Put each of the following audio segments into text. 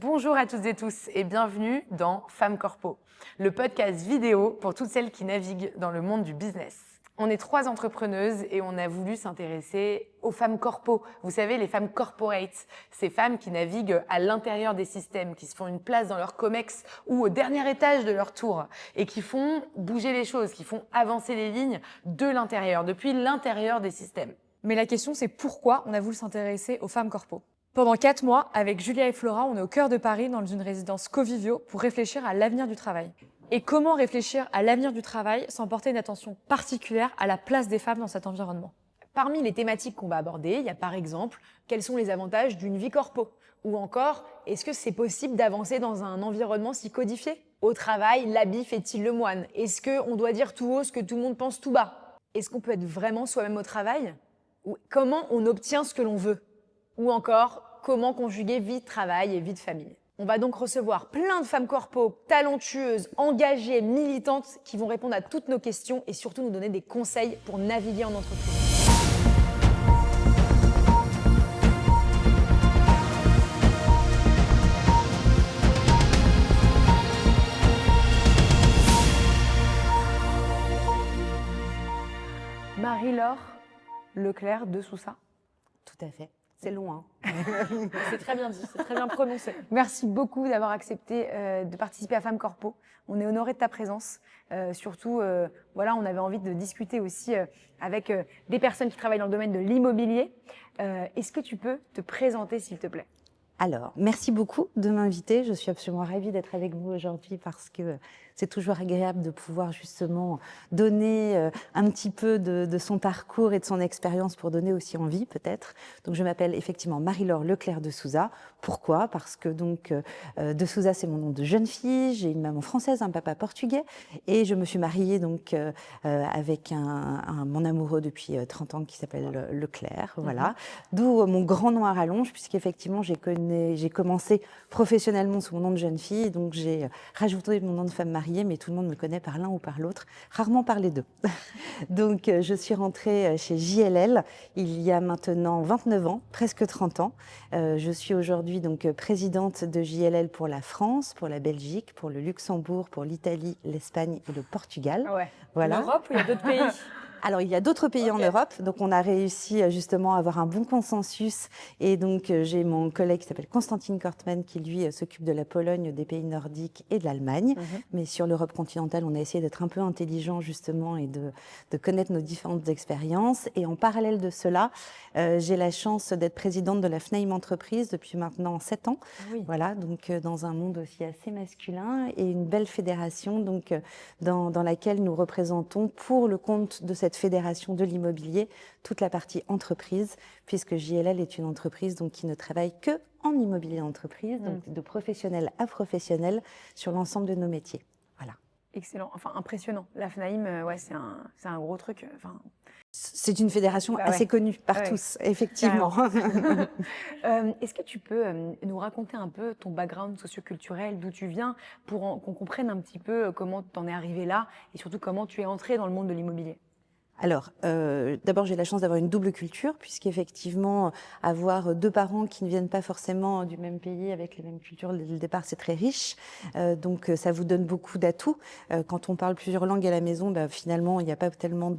Bonjour à toutes et tous et bienvenue dans Femmes Corpo, le podcast vidéo pour toutes celles qui naviguent dans le monde du business. On est 3 entrepreneuses et on a voulu s'intéresser aux femmes corpo. Vous savez, les femmes corporate, ces femmes qui naviguent à l'intérieur des systèmes, qui se font une place dans leur comex ou au dernier étage de leur tour et qui font bouger les choses, qui font avancer les lignes de l'intérieur, depuis l'intérieur des systèmes. Mais la question, c'est pourquoi on a voulu s'intéresser aux femmes corpo. Pendant 4 mois, avec Julia et Flora, on est au cœur de Paris dans une résidence Covivio pour réfléchir à l'avenir du travail. Et comment réfléchir à l'avenir du travail sans porter une attention particulière à la place des femmes dans cet environnement? Parmi les thématiques qu'on va aborder, il y a par exemple, quels sont les avantages d'une vie corpo? Ou encore, est-ce que c'est possible d'avancer dans un environnement si codifié? Au travail, l'habit fait-il le moine? Est-ce qu'on doit dire tout haut ce que tout le monde pense tout bas? Est-ce qu'on peut être vraiment soi-même au travail? Ou comment on obtient ce que l'on veut? Ou encore, comment conjuguer vie de travail et vie de famille? On va donc recevoir plein de femmes corpo, talentueuses, engagées, militantes, qui vont répondre à toutes nos questions et surtout nous donner des conseils pour naviguer en entreprise. Marie-Laure Leclerc de Sousa. Tout à fait. C'est loin. C'est très bien dit, c'est très bien prononcé. Merci beaucoup d'avoir accepté de participer à Femmes Corpo. On est honorés de ta présence. Surtout, voilà, on avait envie de discuter aussi avec des personnes qui travaillent dans le domaine de l'immobilier. Est-ce que tu peux te présenter, s'il te plaît? Alors, merci beaucoup de m'inviter. Je suis absolument ravie d'être avec vous aujourd'hui parce que c'est toujours agréable de pouvoir justement donner un petit peu de son parcours et de son expérience pour donner aussi envie peut-être. Donc je m'appelle effectivement Marie-Laure Leclerc de Sousa. Pourquoi? Parce que donc de Sousa, c'est mon nom de jeune fille. J'ai une maman française, un papa portugais et je me suis mariée donc avec mon amoureux depuis 30 ans qui s'appelle Leclerc. Voilà. D'où mon grand nom à rallonge puisqu'effectivement j'ai commencé professionnellement sous mon nom de jeune fille, donc j'ai rajouté mon nom de femme mariée, mais tout le monde me connaît par l'un ou par l'autre, rarement par les deux. Donc je suis rentrée chez JLL il y a maintenant 29 ans, presque 30 ans. Je suis aujourd'hui donc présidente de JLL pour la France, pour la Belgique, pour le Luxembourg, pour l'Italie, l'Espagne et le Portugal. Ouais. Voilà. L'Europe ou il y a d'autres pays? Alors, il y a d'autres pays en Europe, donc on a réussi justement à avoir un bon consensus. Et donc, j'ai mon collègue qui s'appelle Constantine Kortman qui, lui, s'occupe de la Pologne, des pays nordiques et de l'Allemagne. Mais sur l'Europe continentale, on a essayé d'être un peu intelligent justement et de connaître nos différentes expériences. Et en parallèle de cela, j'ai la chance d'être présidente de la FNAIM Entreprise depuis maintenant 7 ans. Oui. Voilà, donc dans un monde aussi assez masculin et une belle fédération donc dans laquelle nous représentons pour le compte de cette fédération de l'immobilier toute la partie entreprise, puisque JLL est une entreprise donc qui ne travaille que en immobilier d'entreprise, donc de professionnel à professionnel sur l'ensemble de nos métiers. Voilà. Excellent, enfin impressionnant. La FNAIM, ouais, c'est un gros truc. Enfin, c'est une fédération Bah assez ouais. connue par Ouais. tous, effectivement. Est-ce que tu peux nous raconter un peu ton background socioculturel, d'où tu viens, pour qu'on comprenne un petit peu comment tu en es arrivé là et surtout comment tu es entré dans le monde de l'immobilier? Alors, d'abord, j'ai la chance d'avoir une double culture, puisqu'effectivement, avoir 2 parents qui ne viennent pas forcément du même pays, avec les mêmes cultures, dès le départ, c'est très riche. Donc, ça vous donne beaucoup d'atouts. Quand on parle plusieurs langues à la maison, finalement, il n'y a pas tellement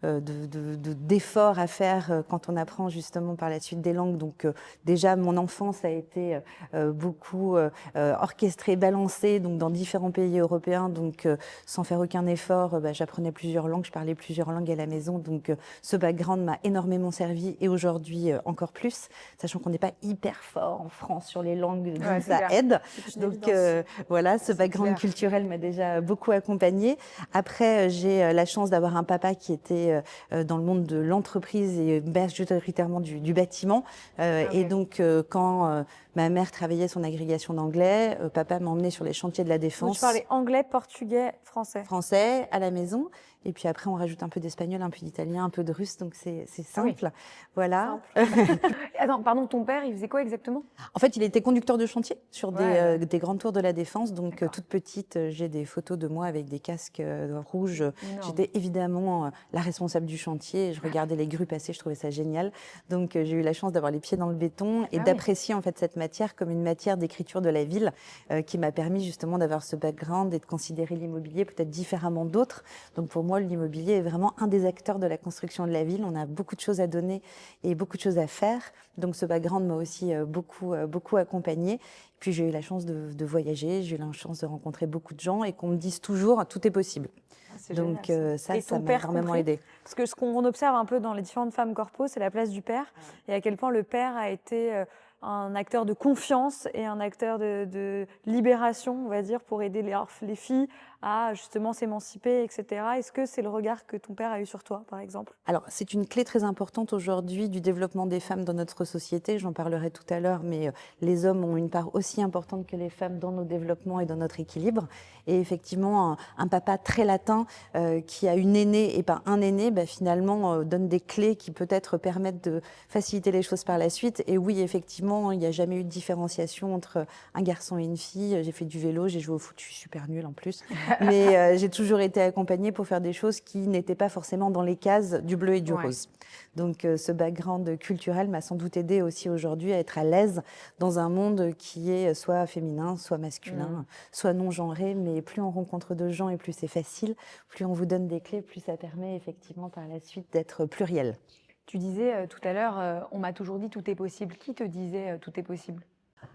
d'efforts à faire quand on apprend justement par la suite des langues. Donc, déjà, mon enfance a été beaucoup orchestrée, balancée, donc dans différents pays européens. Donc, sans faire aucun effort, j'apprenais plusieurs langues, je parlais plusieurs langues à la maison, donc ce background m'a énormément servi et aujourd'hui encore plus, sachant qu'on n'est pas hyper fort en France sur les langues, donc Ouais, ça clair. aide. C'est une Donc évidence. voilà, ce background clair. culturel m'a déjà beaucoup accompagnée. Après, j'ai la chance d'avoir un papa qui était dans le monde de l'entreprise et majoritairement du bâtiment. Et donc quand ma mère travaillait son agrégation d'anglais, papa m'a emmenée sur les chantiers de la Donc Défense. tu parlais anglais, portugais, français. Français à la maison. Et puis après, on rajoute un peu d'espagnol, un peu d'italien, un peu de russe, donc c'est simple. Voilà. Attends, pardon, ton père, il faisait quoi exactement? En fait, il était conducteur de chantier sur Ouais. des grandes tours de la Défense. Donc, D'accord. toute petite, j'ai des photos de moi avec des casques rouges. Énorme. J'étais évidemment la responsable du chantier. Je regardais les grues passer, je trouvais ça génial. Donc, j'ai eu la chance d'avoir les pieds dans le béton et Ah oui. d'apprécier en fait cette matière comme une matière d'écriture de la ville qui m'a permis justement d'avoir ce background et de considérer l'immobilier peut-être différemment d'autres. Donc, pour moi, l'immobilier est vraiment un des acteurs de la construction de la ville. On a beaucoup de choses à donner et beaucoup de choses à faire. Donc, ce background m'a aussi beaucoup accompagnée. Puis j'ai eu la chance de voyager, j'ai eu la chance de rencontrer beaucoup de gens et qu'on me dise toujours tout est possible. Donc génial, ça Et ton m'a père énormément compris? aidé. Parce que ce qu'on observe un peu dans les différentes femmes corpo, c'est la place du père et à quel point le père a été un acteur de confiance et un acteur de libération, on va dire, pour aider les filles à justement s'émanciper, etc. Est-ce que c'est le regard que ton père a eu sur toi, par exemple? Alors, c'est une clé très importante aujourd'hui du développement des femmes dans notre société. J'en parlerai tout à l'heure, mais les hommes ont une part aussi importante que les femmes dans nos développements et dans notre équilibre. Et effectivement, un papa très latin qui a une aînée et pas un aîné, finalement, donne des clés qui peut-être permettent de faciliter les choses par la suite. Et oui, effectivement, il n'y a jamais eu de différenciation entre un garçon et une fille. J'ai fait du vélo, j'ai joué au foot, je suis super nulle en plus. Mais j'ai toujours été accompagnée pour faire des choses qui n'étaient pas forcément dans les cases du bleu et du rose. Donc ce background culturel m'a sans doute aidé aussi aujourd'hui à être à l'aise dans un monde qui est soit féminin, soit masculin, soit non-genré. Mais plus on rencontre de gens et plus c'est facile, plus on vous donne des clés, plus ça permet effectivement par la suite d'être pluriel. Tu disais tout à l'heure, on m'a toujours dit tout est possible. Qui te disait tout est possible?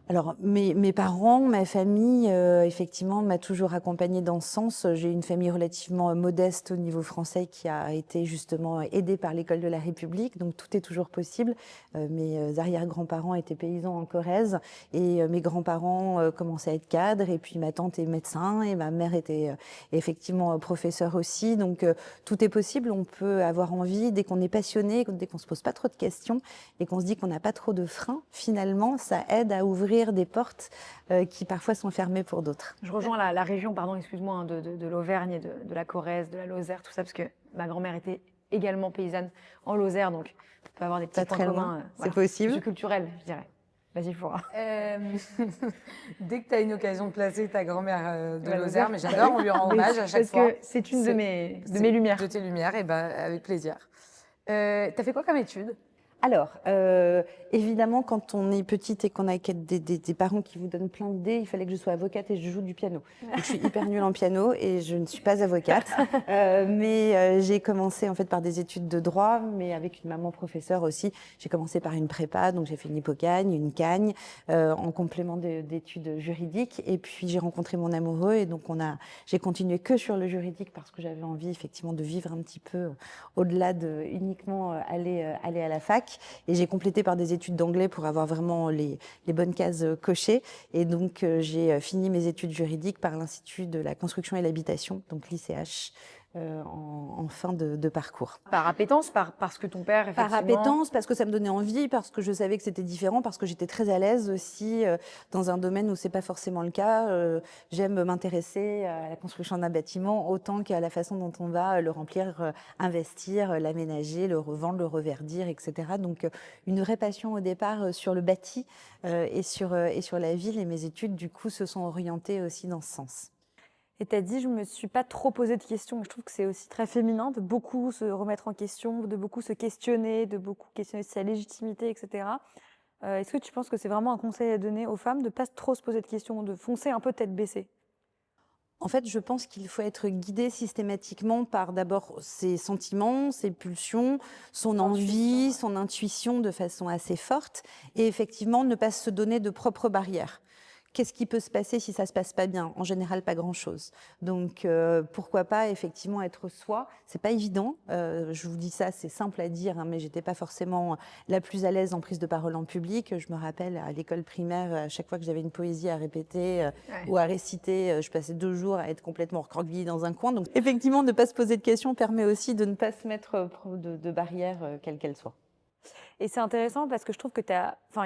Alors, mes parents, ma famille, effectivement, m'a toujours accompagnée dans ce sens. J'ai une famille relativement modeste au niveau français qui a été justement aidée par l'école de la République, donc tout est toujours possible. Mes arrière-grands-parents étaient paysans en Corrèze et mes grands-parents commençaient à être cadres et puis ma tante est médecin et ma mère était effectivement professeure aussi. Donc, tout est possible. On peut avoir envie, dès qu'on est passionné, dès qu'on se pose pas trop de questions et qu'on se dit qu'on n'a pas trop de freins, finalement, ça aide à ouvrir des portes qui parfois sont fermées pour d'autres. Je rejoins la région, pardon, excuse-moi, hein, de l'Auvergne et de la Corrèze, de la Lozère, tout ça, parce que ma grand-mère était également paysanne en Lozère, donc on peut avoir des petits points communs. C'est possible. C'est culturel, je dirais. Vas-y, Flora. Dès que tu as une occasion de placer ta grand-mère de La Lozère, mais j'adore, on lui rend hommage à chaque fois. Parce que c'est une de mes lumières. De tes lumières, et avec plaisir. T'as fait quoi comme études? Alors, évidemment, quand on est petite et qu'on a des parents qui vous donnent plein d'idées, il fallait que je sois avocate et je joue du piano. Donc, je suis hyper nulle en piano et je ne suis pas avocate. Mais j'ai commencé en fait par des études de droit, mais avec une maman professeure aussi. J'ai commencé par une prépa, donc j'ai fait une hypocagne, une cagne, en complément d'études juridiques. Et puis j'ai rencontré mon amoureux et donc j'ai continué que sur le juridique parce que j'avais envie effectivement de vivre un petit peu au-delà de uniquement aller à la fac. Et j'ai complété par des études d'anglais pour avoir vraiment les bonnes cases cochées. Et donc, j'ai fini mes études juridiques par l'Institut de la construction et l'habitation, donc l'ICH, en fin de parcours. Par appétence, parce que ton père, effectivement... Par appétence, parce que ça me donnait envie, parce que je savais que c'était différent, parce que j'étais très à l'aise aussi dans un domaine où c'est pas forcément le cas. J'aime m'intéresser à la construction d'un bâtiment autant qu'à la façon dont on va le remplir, investir, l'aménager, le revendre, le reverdir, etc. Donc une vraie passion au départ sur le bâti et sur la ville. Et mes études, du coup, se sont orientées aussi dans ce sens. Et tu as dit, je ne me suis pas trop posé de questions. Je trouve que c'est aussi très féminin de beaucoup se remettre en question, de beaucoup se questionner, de beaucoup questionner sa légitimité, etc. Est-ce que tu penses que c'est vraiment un conseil à donner aux femmes de ne pas trop se poser de questions, de foncer un peu tête baissée? En fait, je pense qu'il faut être guidé systématiquement par d'abord ses sentiments, ses pulsions, son envie, son intuition de façon assez forte et effectivement ne pas se donner de propres barrières. Qu'est-ce qui peut se passer si ça ne se passe pas bien? En général, pas grand-chose. Donc, pourquoi pas effectivement être soi? C'est pas évident. Je vous dis ça, c'est simple à dire, hein, mais j'étais pas forcément la plus à l'aise en prise de parole en public. Je me rappelle à l'école primaire, à chaque fois que j'avais une poésie à répéter ou à réciter, je passais 2 jours à être complètement recroquevillée dans un coin. Donc, effectivement, ne pas se poser de questions permet aussi de ne pas se mettre de barrières, quelles qu'elles soient. Et c'est intéressant parce que je trouve que il y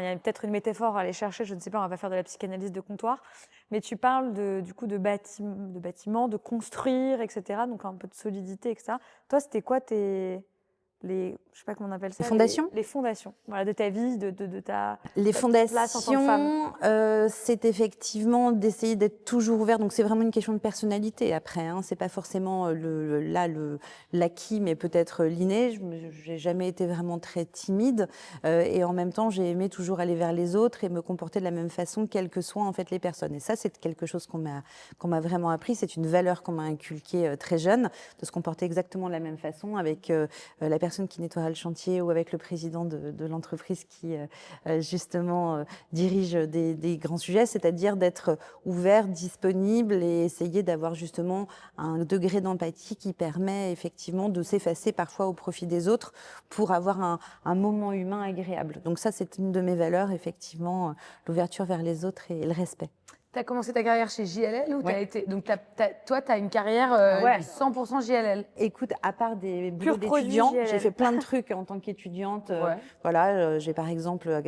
a peut-être une métaphore à aller chercher, je ne sais pas, on va pas faire de la psychanalyse de comptoir, mais tu parles du coup de bâtiments, de construire, etc. Donc un peu de solidité, etc. Toi, c'était quoi je sais pas comment on appelle ça, Les fondations. les fondations, voilà, de ta vie, de Les ta place en tant que femme. fondations, c'est effectivement d'essayer d'être toujours ouvert. Donc c'est vraiment une question de personnalité après. Hein. C'est pas forcément l'acquis, mais peut-être l'inné. J'ai jamais été vraiment très timide et en même temps j'ai aimé toujours aller vers les autres et me comporter de la même façon, quelles que soient en fait les personnes. Et ça c'est quelque chose qu'on m'a vraiment appris. C'est une valeur qu'on m'a inculquée très jeune, de se comporter exactement de la même façon avec la personne qui nettoiera le chantier ou avec le président de l'entreprise qui justement dirige des grands sujets, c'est-à-dire d'être ouvert, disponible et essayer d'avoir justement un degré d'empathie qui permet effectivement de s'effacer parfois au profit des autres pour avoir un moment humain agréable. Donc ça, c'est une de mes valeurs, effectivement, l'ouverture vers les autres et le respect. Tu as commencé ta carrière chez JLL ou Ouais. Donc, toi, tu as une carrière Ouais. 100% JLL. Écoute, à part des boulots Pur produit d'étudiant, JLL. j'ai fait plein de trucs en tant qu'étudiante. Ouais. Voilà, j'ai par exemple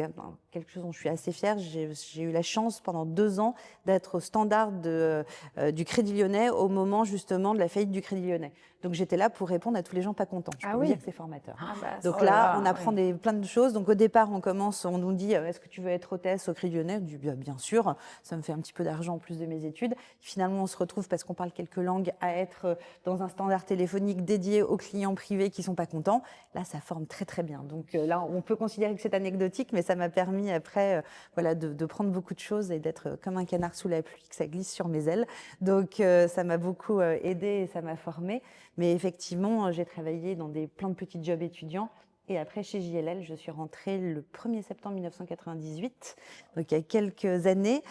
quelque chose dont je suis assez fière. J'ai eu la chance pendant 2 ans d'être au standard du Crédit Lyonnais au moment justement de la faillite du Crédit Lyonnais. Donc j'étais là pour répondre à tous les gens pas contents. Je peux vous dire que c'est formateur. Ah bah, Donc oh là, là, on apprend plein de choses. Donc au départ, on nous dit est-ce que tu veux être hôtesse au Crédit Lyonnais? Je dis bien sûr, ça me fait un petit peu d'argent en plus de mes études. Finalement, on se retrouve parce qu'on parle quelques langues à être dans un standard téléphonique dédié aux clients privés qui sont pas contents. Là, ça forme très très bien. Donc là, on peut considérer que c'est anecdotique, mais ça m'a permis après voilà, de prendre beaucoup de choses et d'être comme un canard sous la pluie, que ça glisse sur mes ailes. Donc ça m'a beaucoup aidé et ça m'a formée. Mais effectivement, j'ai travaillé dans plein de petits jobs étudiants. Et après, chez JLL, je suis rentrée le 1er septembre 1998, donc il y a quelques années,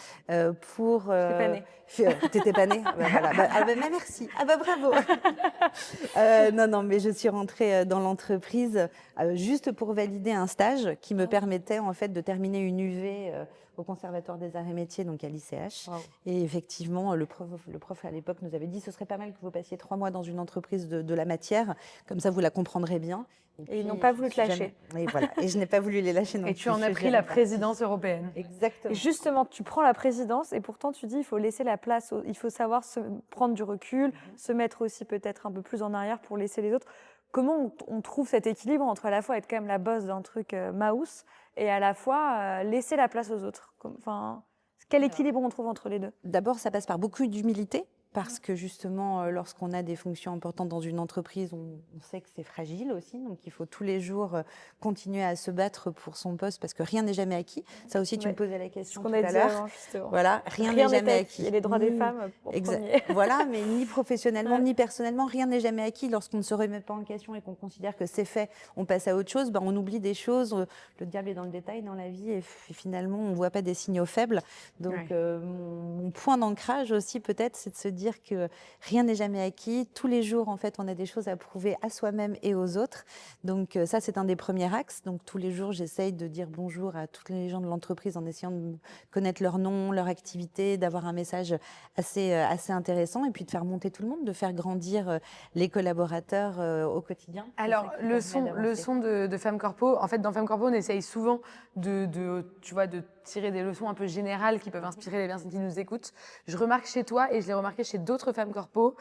pour... J'étais pas née. T'étais pas née? Voilà. Merci. Ah bah bravo. Non, mais je suis rentrée dans l'entreprise juste pour valider un stage qui me permettait en fait de terminer une UV au Conservatoire des Arts et Métiers, donc à l'ICH. Wow. Et effectivement, le prof à l'époque nous avait dit ce serait pas mal que vous passiez 3 mois dans une entreprise de la matière, comme ça vous la comprendrez bien. Et ils n'ont pas voulu te lâcher. Et voilà. Et je n'ai pas voulu les lâcher non plus. Et tu en as pris la présidence européenne. Exactement. Et justement, tu prends la présidence et pourtant tu dis il faut laisser la place, il faut savoir prendre du recul, se mettre aussi peut-être un peu plus en arrière pour laisser les autres. Comment on trouve cet équilibre entre à la fois être quand même la boss d'un truc mouse et à la fois laisser la place aux autres? Quel équilibre on trouve entre les deux? D'abord, ça passe par beaucoup d'humilité. Parce que justement, lorsqu'on a des fonctions importantes dans une entreprise, on sait que c'est fragile aussi. Donc, il faut tous les jours continuer à se battre pour son poste parce que rien n'est jamais acquis. Ça aussi, tu me posais la question tout à l'heure. Voilà, rien n'est jamais acquis. Et les droits des femmes en premier. Voilà, mais ni professionnellement, ni personnellement, rien n'est jamais acquis. Lorsqu'on ne se remet pas en question et qu'on considère que c'est fait, on passe à autre chose, ben, on oublie des choses. Le diable est dans le détail dans la vie et finalement, on ne voit pas des signaux faibles. Donc, mon point d'ancrage aussi, peut-être, c'est de se dire que rien n'est jamais acquis. Tous les jours, en fait, on a des choses à prouver à soi-même et aux autres. Donc ça, c'est un des premiers axes. Donc tous les jours, j'essaye de dire bonjour à tous les gens de l'entreprise en essayant de connaître leur nom, leur activité, d'avoir un message assez intéressant et puis de faire monter tout le monde, de faire grandir les collaborateurs au quotidien. Alors, le son de Femme Corpo, en fait, dans Femme Corpo, on essaye souvent tu vois, de tirer des leçons un peu générales qui peuvent inspirer les personnes qui nous écoutent. Je remarque chez toi, et je l'ai remarqué chez d'autres femmes corpo,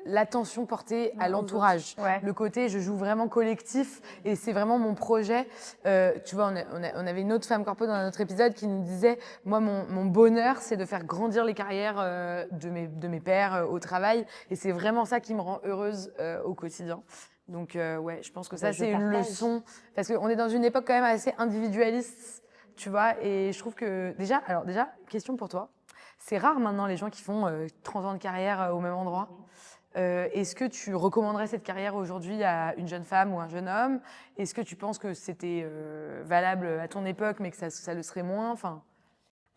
l'attention portée à l'entourage. Ouais. Le côté, je joue vraiment collectif, et c'est vraiment mon projet. Tu vois, on avait une autre femme corpo dans un autre épisode qui nous disait, moi, mon bonheur, c'est de faire grandir les carrières de mes pairs au travail, et c'est vraiment ça qui me rend heureuse au quotidien. Donc ouais, je pense que ça, c'est une leçon, parce qu'on est dans une époque quand même assez individualiste, tu vois, et je trouve que déjà, question pour toi, c'est rare maintenant les gens qui font 30 ans de carrière au même endroit. Est-ce que tu recommanderais cette carrière aujourd'hui à une jeune femme ou un jeune homme? Est-ce que tu penses que c'était valable à ton époque, mais que ça le serait moins?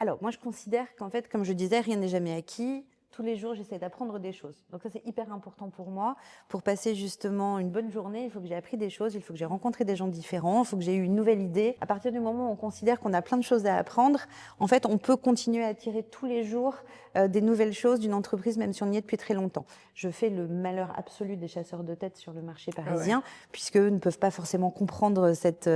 Alors, moi, je considère qu'en fait, comme je disais, rien n'est jamais acquis. Tous les jours, j'essaie d'apprendre des choses. Donc ça, c'est hyper important pour moi. Pour passer justement une bonne journée, il faut que j'ai appris des choses, il faut que j'ai rencontré des gens différents, il faut que j'ai eu une nouvelle idée. À partir du moment où on considère qu'on a plein de choses à apprendre, en fait, on peut continuer à tirer tous les jours des nouvelles choses d'une entreprise, même si on y est depuis très longtemps. Je fais le malheur absolu des chasseurs de tête sur le marché parisien, puisqu'eux ne peuvent pas forcément comprendre cette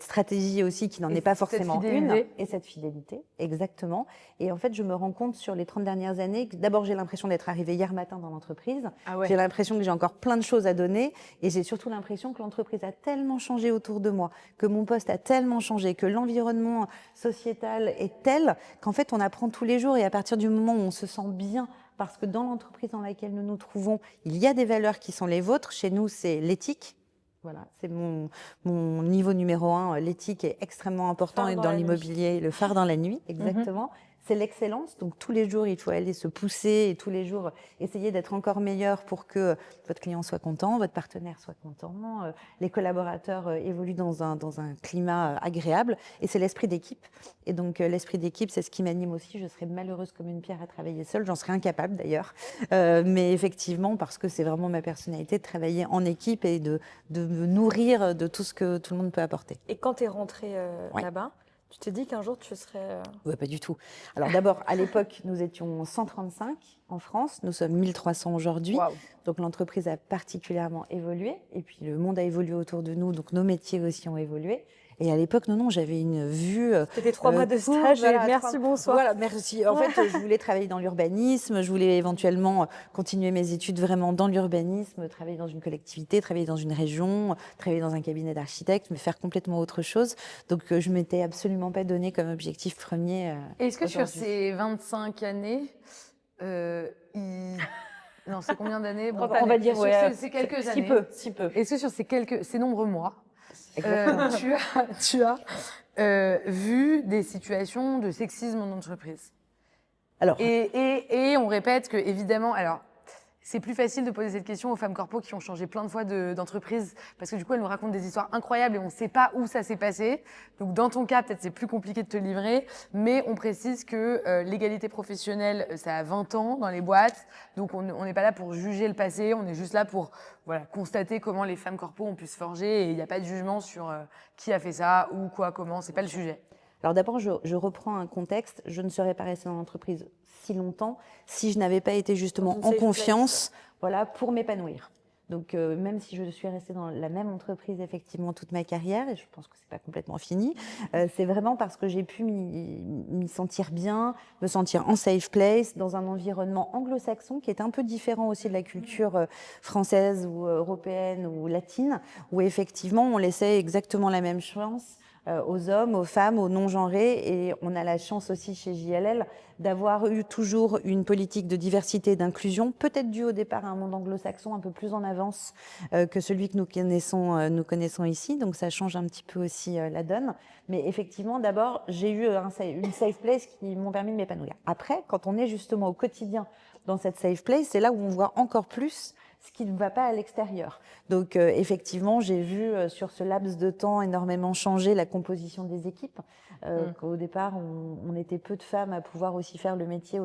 stratégie aussi, qui n'en est pas forcément une. Et cette fidélité, exactement. Et en fait, je me rends compte sur les 30 dernières années que d'abord, j'ai l'impression d'être arrivée hier matin dans l'entreprise. J'ai l'impression que j'ai encore plein de choses à donner. Et j'ai surtout l'impression que l'entreprise a tellement changé autour de moi, que mon poste a tellement changé, que l'environnement sociétal est tel qu'en fait, on apprend tous les jours. Et à partir du moment où on se sent bien, parce que dans l'entreprise dans laquelle nous nous trouvons, il y a des valeurs qui sont les vôtres. Chez nous, c'est l'éthique. Voilà, c'est mon niveau numéro 1. L'éthique est extrêmement important et dans l'immobilier, le phare dans la nuit, exactement. C'est l'excellence. Donc, tous les jours, il faut aller se pousser et tous les jours, essayer d'être encore meilleur pour que votre client soit content, votre partenaire soit content, les collaborateurs évoluent dans un climat agréable. Et c'est l'esprit d'équipe. Et donc, l'esprit d'équipe, c'est ce qui m'anime aussi. Je serais malheureuse comme une pierre à travailler seule. J'en serais incapable d'ailleurs. Mais effectivement, parce que c'est vraiment ma personnalité de travailler en équipe et de me nourrir de tout ce que tout le monde peut apporter. Et quand tu es rentrée là-bas, tu t'es dit qu'un jour tu serais... Ouais, pas du tout. Alors d'abord, à l'époque, nous étions 135 en France. Nous sommes 1300 aujourd'hui. Waouh. Donc l'entreprise a particulièrement évolué. Et puis le monde a évolué autour de nous. Donc nos métiers aussi ont évolué. Et à l'époque, non, j'avais une vue... C'était 3 mois de stage et merci, bonsoir. Voilà, merci. En fait, je voulais travailler dans l'urbanisme, je voulais éventuellement continuer mes études vraiment dans l'urbanisme, travailler dans une collectivité, travailler dans une région, travailler dans un cabinet d'architecte, mais faire complètement autre chose. Donc, je ne m'étais absolument pas donné comme objectif premier. Est-ce que sur ces 25 années, non, c'est combien d'années? Bon, on va dire, c'est quelques années. Si peu. Est-ce que sur ces nombreux mois, tu as vu des situations de sexisme en entreprise? Alors, et on répète que, évidemment, alors, c'est plus facile de poser cette question aux femmes corpo qui ont changé plein de fois d'entreprise, parce que du coup, elles nous racontent des histoires incroyables et on ne sait pas où ça s'est passé. Donc, dans ton cas, peut-être c'est plus compliqué de te livrer, mais on précise que l'égalité professionnelle, ça a 20 ans dans les boîtes. Donc, on n'est pas là pour juger le passé, on est juste là pour constater comment les femmes corpo ont pu se forger et il n'y a pas de jugement sur qui a fait ça, où, quoi, comment, c'est pas le sujet. Alors d'abord, je reprends un contexte. Je ne serais pas restée dans l'entreprise si longtemps si je n'avais pas été justement en confiance, pour m'épanouir. Donc même si je suis restée dans la même entreprise effectivement toute ma carrière, et je pense que c'est pas complètement fini, c'est vraiment parce que j'ai pu m'y sentir bien, me sentir en safe place, dans un environnement anglo-saxon qui est un peu différent aussi de la culture française ou européenne ou latine, où effectivement on laissait exactement la même chance aux hommes, aux femmes, aux non-genrés. Et on a la chance aussi chez JLL d'avoir eu toujours une politique de diversité et d'inclusion, peut-être due au départ à un monde anglo-saxon un peu plus en avance que celui que nous connaissons ici. Donc ça change un petit peu aussi la donne. Mais effectivement, d'abord, j'ai eu une safe place qui m'ont permis de m'épanouir. Après, quand on est justement au quotidien dans cette safe place, c'est là où on voit encore plus ce qui ne va pas à l'extérieur. Donc effectivement, j'ai vu sur ce laps de temps énormément changer la composition des équipes. Qu'au départ, on était peu de femmes à pouvoir aussi faire le métier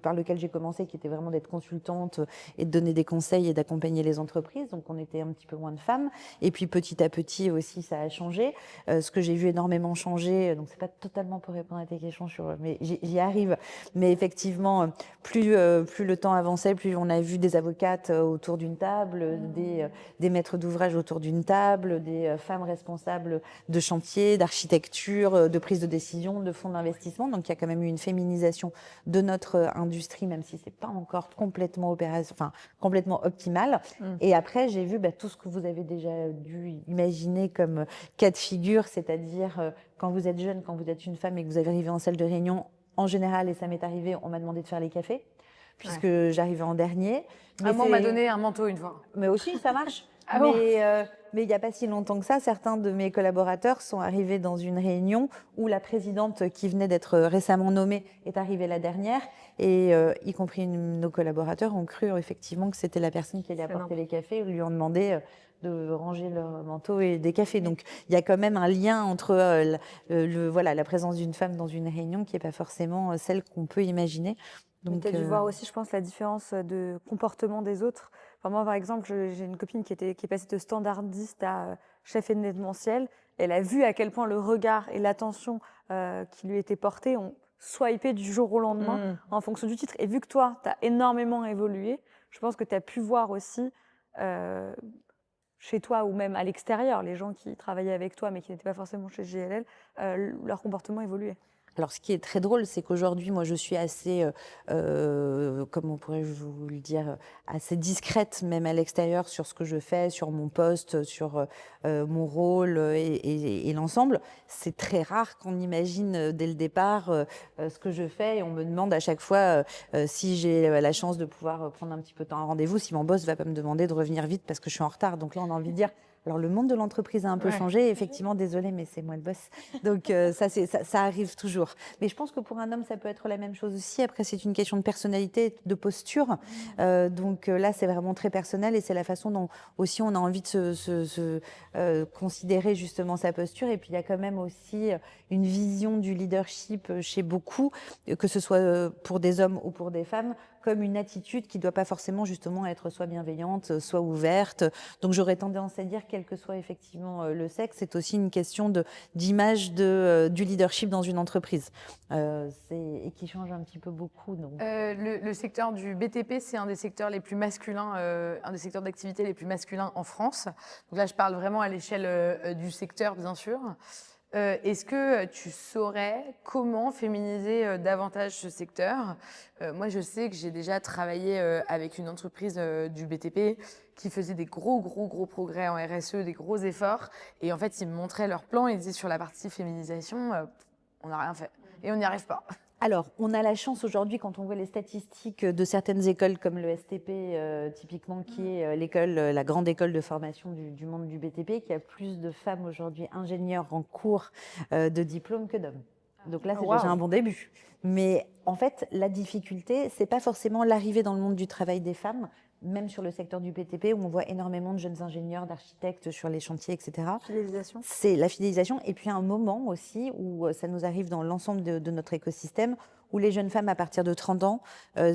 par lequel j'ai commencé, qui était vraiment d'être consultante et de donner des conseils et d'accompagner les entreprises. Donc on était un petit peu moins de femmes. Et puis petit à petit aussi, ça a changé. Ce que j'ai vu énormément changer, donc c'est pas totalement pour répondre à tes questions, mais j'y arrive. Mais effectivement, plus le temps avançait, plus on a vu des avocates autour d'une table, des maîtres d'ouvrage autour d'une table, des femmes responsables de chantier, d'architecture, de prise de décision, de fonds d'investissement. Donc il y a quand même eu une féminisation de notre industrie, même si c'est pas encore complètement optimal. Et après, j'ai vu tout ce que vous avez déjà dû imaginer comme cas de figure, c'est-à-dire quand vous êtes jeune, quand vous êtes une femme et que vous arrivez en salle de réunion, en général, et ça m'est arrivé, on m'a demandé de faire les cafés, puisque j'arrivais en dernier. Mais moi, on m'a donné un manteau une fois. Mais aussi, ça marche. Ah bon? Mais il n'y a pas si longtemps que ça, certains de mes collaborateurs sont arrivés dans une réunion où la présidente qui venait d'être récemment nommée est arrivée la dernière, et y compris nos collaborateurs ont cru effectivement que c'était la personne qui allait apporter les cafés, lui ont demandé de ranger leur manteau et des cafés. Donc il y a quand même un lien entre la présence d'une femme dans une réunion qui n'est pas forcément celle qu'on peut imaginer. Donc, tu as dû voir aussi, je pense, la différence de comportement des autres. Enfin, moi, par exemple, j'ai une copine qui est passée de standardiste à chef événementiel. Elle a vu à quel point le regard et l'attention qui lui étaient portés ont swipé du jour au lendemain en fonction du titre. Et vu que toi, tu as énormément évolué, je pense que tu as pu voir aussi chez toi ou même à l'extérieur, les gens qui travaillaient avec toi mais qui n'étaient pas forcément chez GLL, leur comportement évoluait. Alors, ce qui est très drôle, c'est qu'aujourd'hui, moi, je suis assez, comment pourrais-je vous le dire, assez discrète, même à l'extérieur, sur ce que je fais, sur mon poste, sur mon rôle et l'ensemble. C'est très rare qu'on imagine dès le départ ce que je fais et on me demande à chaque fois si j'ai la chance de pouvoir prendre un petit peu de temps à rendez-vous, si mon boss va pas me demander de revenir vite parce que je suis en retard. Donc là, on a envie de dire. Alors, le monde de l'entreprise a un peu changé. Effectivement, désolé, mais c'est moi le boss. Donc, ça arrive toujours. Mais je pense que pour un homme, ça peut être la même chose aussi. Après, c'est une question de personnalité, de posture. Donc là, c'est vraiment très personnel et c'est la façon dont aussi on a envie de se considérer justement sa posture. Et puis, il y a quand même aussi une vision du leadership chez beaucoup, que ce soit pour des hommes ou pour des femmes, comme une attitude qui ne doit pas forcément justement être soit bienveillante, soit ouverte. Donc j'aurais tendance à dire, quel que soit effectivement le sexe, c'est aussi une question d'image du leadership dans une entreprise. Et qui change un petit peu beaucoup. Donc. Le secteur du BTP, c'est un des secteurs les plus masculins, un des secteurs d'activité les plus masculins en France. Donc là, je parle vraiment à l'échelle du secteur, bien sûr. Est-ce que tu saurais comment féminiser davantage ce secteur? Moi, je sais que j'ai déjà travaillé avec une entreprise du BTP qui faisait des gros progrès en RSE, des gros efforts. Et en fait, ils me montraient leur plan. Ils disaient sur la partie féminisation, on n'a rien fait. Et on n'y arrive pas. Alors, on a la chance aujourd'hui, quand on voit les statistiques de certaines écoles comme le STP, typiquement, qui est l'école, la grande école de formation du monde du BTP, qui a plus de femmes aujourd'hui ingénieurs en cours de diplôme que d'hommes. Donc là, c'est déjà un bon début. Mais en fait, la difficulté, c'est pas forcément l'arrivée dans le monde du travail des femmes, même sur le secteur du BTP, où on voit énormément de jeunes ingénieurs, d'architectes sur les chantiers, etc. Fidélisation. C'est la fidélisation. Et puis un moment aussi où ça nous arrive dans l'ensemble de notre écosystème, où les jeunes femmes à partir de 30 ans,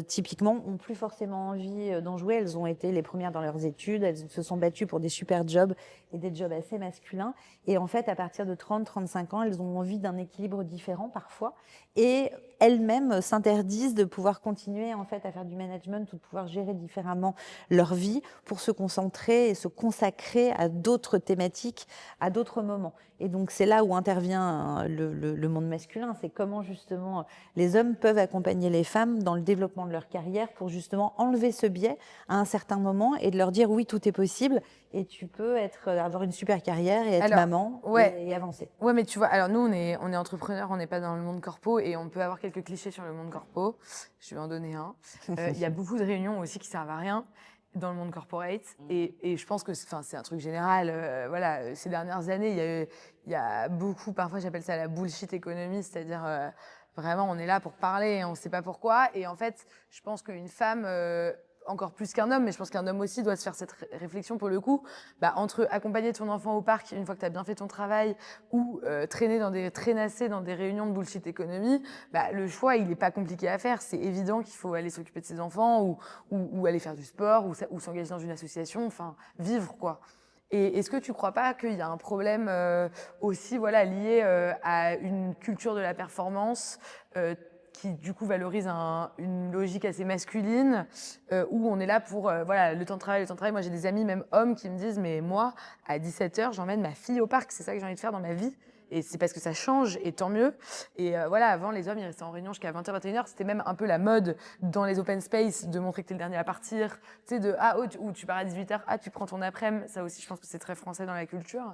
typiquement, n'ont plus forcément envie d'en jouer. Elles ont été les premières dans leurs études, elles se sont battues pour des super jobs et des jobs assez masculins. Et en fait, à partir de 30-35 ans, elles ont envie d'un équilibre différent parfois. Et elles-mêmes s'interdisent de pouvoir continuer en fait à faire du management ou de pouvoir gérer différemment leur vie pour se concentrer et se consacrer à d'autres thématiques, à d'autres moments. Et donc c'est là où intervient le monde masculin, c'est comment justement les hommes peuvent accompagner les femmes dans le développement de leur carrière pour justement enlever ce biais à un certain moment et de leur dire oui, tout est possible et tu peux avoir une super carrière et être maman et avancer. Ouais, mais tu vois, alors nous, on est entrepreneurs, on n'est pas dans le monde corpo et on peut avoir quelques clichés sur le monde corpo. Je vais en donner un. Il y a beaucoup de réunions aussi qui servent à rien dans le monde corporate et je pense que c'est un truc général. Voilà, ces dernières années, il y a beaucoup, parfois j'appelle ça la bullshit économie, c'est-à-dire vraiment on est là pour parler et on ne sait pas pourquoi. Et en fait, je pense qu'une femme encore plus qu'un homme, mais je pense qu'un homme aussi doit se faire cette réflexion pour le coup, entre accompagner ton enfant au parc une fois que tu as bien fait ton travail ou traînasser dans des réunions de bullshit économie, le choix il n'est pas compliqué à faire. C'est évident qu'il faut aller s'occuper de ses enfants ou aller faire du sport ou s'engager dans une association, enfin vivre quoi. Et est-ce que tu crois pas qu'il y a un problème aussi lié à une culture de la performance qui du coup valorise une logique assez masculine, où on est là pour le temps de travail. Moi j'ai des amis, même hommes, qui me disent mais moi à 17h j'emmène ma fille au parc, c'est ça que j'ai envie de faire dans ma vie. Et c'est parce que ça change, et tant mieux. Et avant, les hommes, ils restaient en réunion jusqu'à 20h, 21h. C'était même un peu la mode dans les open space de montrer que t'es le dernier à partir. Tu sais, ou tu pars à 18h, tu prends ton après-midi. Ça aussi, je pense que c'est très français dans la culture.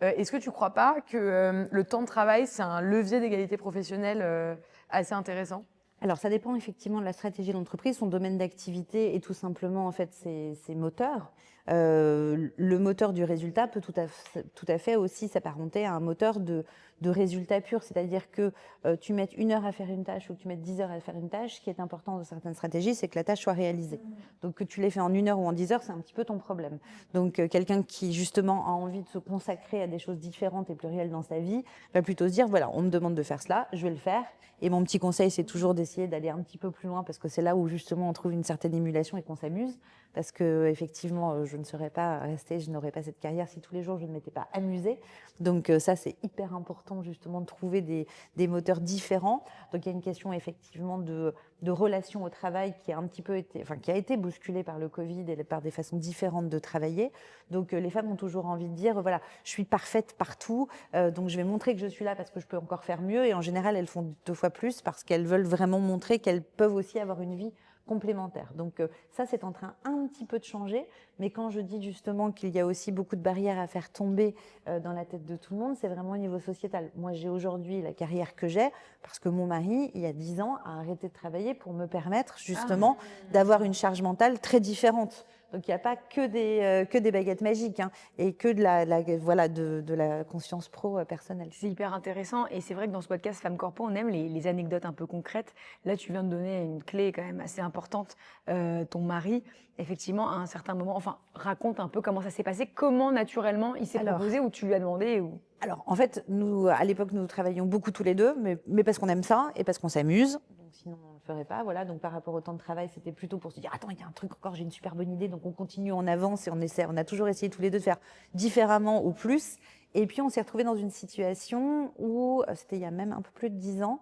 Est-ce que tu crois pas que le temps de travail, c'est un levier d'égalité professionnelle assez intéressant ? Alors, ça dépend effectivement de la stratégie de l'entreprise, son domaine d'activité et tout simplement, en fait, ses moteurs. Le moteur du résultat peut tout à fait aussi s'apparenter à un moteur de résultat pur, c'est-à-dire que tu mettes 1 heure à faire une tâche ou que tu mettes 10 heures à faire une tâche, ce qui est important dans certaines stratégies, c'est que la tâche soit réalisée. Donc que tu l'aies fait en 1 heure ou en 10 heures, c'est un petit peu ton problème. Donc quelqu'un qui justement a envie de se consacrer à des choses différentes et plurielles dans sa vie, va plutôt se dire, voilà, on me demande de faire cela, je vais le faire. Et mon petit conseil, c'est toujours d'essayer d'aller un petit peu plus loin, parce que c'est là où justement on trouve une certaine émulation et qu'on s'amuse. Parce que effectivement, je ne serais pas restée, je n'aurais pas cette carrière si tous les jours je ne m'étais pas amusée. Donc ça, c'est hyper important justement de trouver des moteurs différents. Donc il y a une question effectivement de relation au travail qui a un petit peu été, enfin qui a été bousculée par le Covid et par des façons différentes de travailler. Donc les femmes ont toujours envie de dire, voilà, je suis parfaite partout, donc je vais montrer que je suis là parce que je peux encore faire mieux. Et en général, elles font 2 fois plus parce qu'elles veulent vraiment montrer qu'elles peuvent aussi avoir une vie complémentaires. Donc ça, c'est en train un petit peu de changer. Mais quand je dis justement qu'il y a aussi beaucoup de barrières à faire tomber dans la tête de tout le monde, c'est vraiment au niveau sociétal. Moi, j'ai aujourd'hui la carrière que j'ai parce que mon mari, il y a 10 ans, a arrêté de travailler pour me permettre justement d'avoir une charge mentale très différente. Donc il n'y a pas que des baguettes magiques et que de la conscience pro personnelle. C'est hyper intéressant et c'est vrai que dans ce podcast Femmes Corpo, on aime les anecdotes un peu concrètes. Là, tu viens de donner une clé quand même assez importante. Ton mari, effectivement, à un certain moment, enfin, raconte un peu comment ça s'est passé, comment naturellement il s'est proposé ou tu lui as demandé ou... Alors, en fait, nous, à l'époque, nous travaillions beaucoup tous les deux, mais parce qu'on aime ça et parce qu'on s'amuse. Donc, sinon, on ne le ferait pas. Voilà. Donc, par rapport au temps de travail, c'était plutôt pour se dire, attends, il y a un truc encore, j'ai une super bonne idée. Donc, on continue, on avance et on essaie. On a toujours essayé tous les deux de faire différemment ou plus. Et puis, on s'est retrouvés dans une situation où, c'était il y a même un peu plus de 10 ans,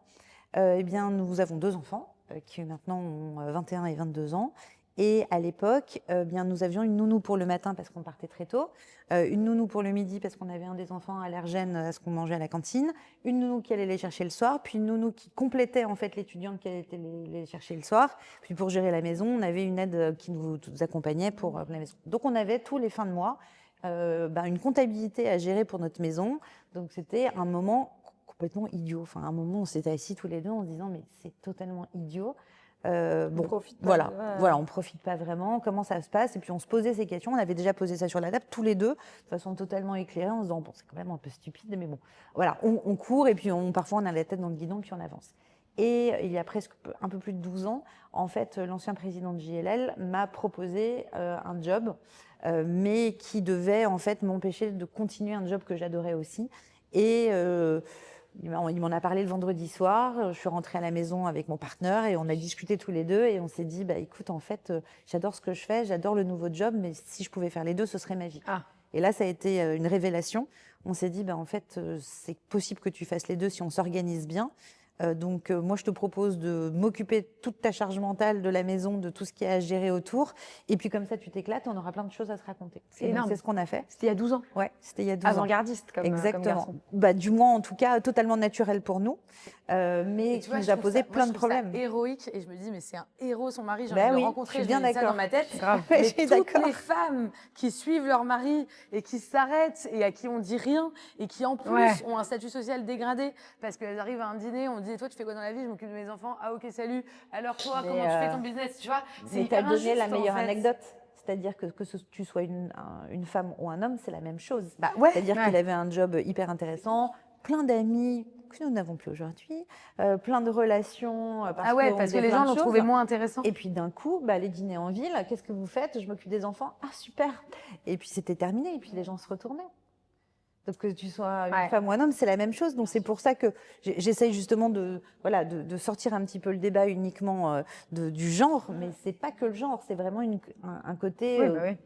eh bien, nous avons 2 enfants qui maintenant ont 21 et 22 ans. Et à l'époque, bien, nous avions une nounou pour le matin parce qu'on partait très tôt, une nounou pour le midi parce qu'on avait un des enfants allergènes à ce qu'on mangeait à la cantine, une nounou qui allait les chercher le soir, puis une nounou qui complétait en fait l'étudiante qui allait les chercher le soir. Puis pour gérer la maison, on avait une aide qui nous accompagnait pour la maison. Donc on avait tous les fins de mois une comptabilité à gérer pour notre maison. Donc c'était un moment complètement idiot. Enfin, un moment où on s'était assis tous les deux en se disant mais c'est totalement idiot. On profite pas, voilà, on profite pas vraiment. Comment ça se passe? Et puis on se posait ces questions. On avait déjà posé ça sur la table tous les deux, de façon totalement éclairée, en se disant bon, c'est quand même un peu stupide, mais bon, voilà, on court et puis parfois on a la tête dans le guidon puis on avance. Et il y a presque un peu plus de 12 ans, en fait, l'ancien président de JLL m'a proposé un job, mais qui devait en fait m'empêcher de continuer un job que j'adorais aussi. Et il m'en a parlé le vendredi soir, je suis rentrée à la maison avec mon partenaire et on a discuté tous les deux et on s'est dit, bah, écoute, en fait, j'adore ce que je fais, j'adore le nouveau job, mais si je pouvais faire les deux, ce serait magique. Et là, ça a été une révélation. On s'est dit, bah, en fait, c'est possible que tu fasses les deux si on s'organise bien. Donc moi je te propose de m'occuper de toute ta charge mentale de la maison, de tout ce qu'il y a à gérer autour, et puis comme ça tu t'éclates, on aura plein de choses à se raconter. C'est énorme. C'est ce qu'on a fait. C'était il y a 12 ans. Ouais, c'était il y a 12 ans. Avant-gardiste comme Exactement. Bah, du moins en tout cas totalement naturel pour nous, mais qui nous a posé plein de problèmes. Ça héroïque et je me dis mais c'est un héros son mari, j'ai Bah envie de oui, le rencontrer, je suis bien me dis ça d'accord. dans ma tête. Grave. Mais Je suis toutes d'accord. les femmes qui suivent leur mari et qui s'arrêtent et à qui on dit rien et qui en plus ont un statut social dégradé parce qu'elles arrivent à un dîner, on dit et toi tu fais quoi dans la vie? Je m'occupe de mes enfants. Ah ok, salut. Alors toi, comment tu fais ton business? Tu vois, c'est Mais tu as hyper donné la injuste, en meilleure fait. anecdote. C'est-à-dire que tu sois une femme ou un homme, c'est la même chose. Bah ouais. C'est-à-dire qu'il avait un job hyper intéressant, plein d'amis que nous n'avons plus aujourd'hui, plein de relations. Ah ouais, parce que les gens l'ont trouvé moins intéressant. Et puis d'un coup, bah, les dîners en ville, qu'est-ce que vous faites? Je m'occupe des enfants. Ah super. Et puis c'était terminé. Et puis les gens se retournaient. Donc que tu sois une femme ou un homme, c'est la même chose. Donc c'est pour ça que j'essaye justement de sortir un petit peu le débat uniquement du genre, mais c'est pas que le genre, c'est vraiment un côté